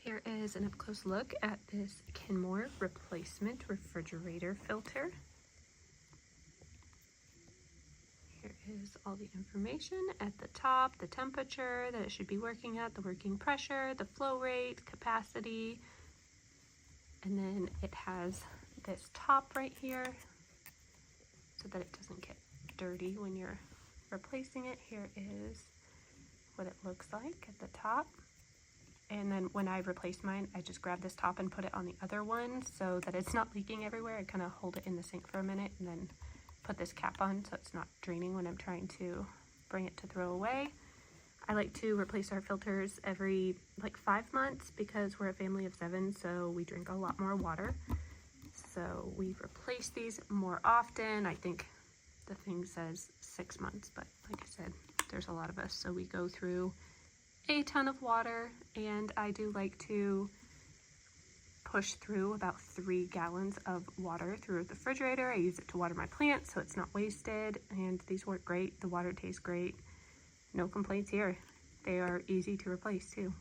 Here is an up-close look at this Kenmore replacement refrigerator filter. Here is all the information at the top, the temperature that it should be working at, the working pressure, the flow rate, capacity, and then it has this top right here so that it doesn't get dirty when you're replacing it. Here is what it looks like at the top. And then when I replace mine, I just grab this top and put it on the other one so that it's not leaking everywhere. I kind of hold it in the sink for a minute and then put this cap on so it's not draining when I'm trying to bring it to throw away. I like to replace our filters every like 5 months because we're a family of 7, so we drink a lot more water. So we replace these more often. I think the thing says 6 months, but like I said, there's a lot of us, so we go through a ton of water, and I do like to push through about 3 gallons of water through the refrigerator. I use it to water my plants so it's not wasted, and these work great. The water tastes great. No complaints here. They are easy to replace too.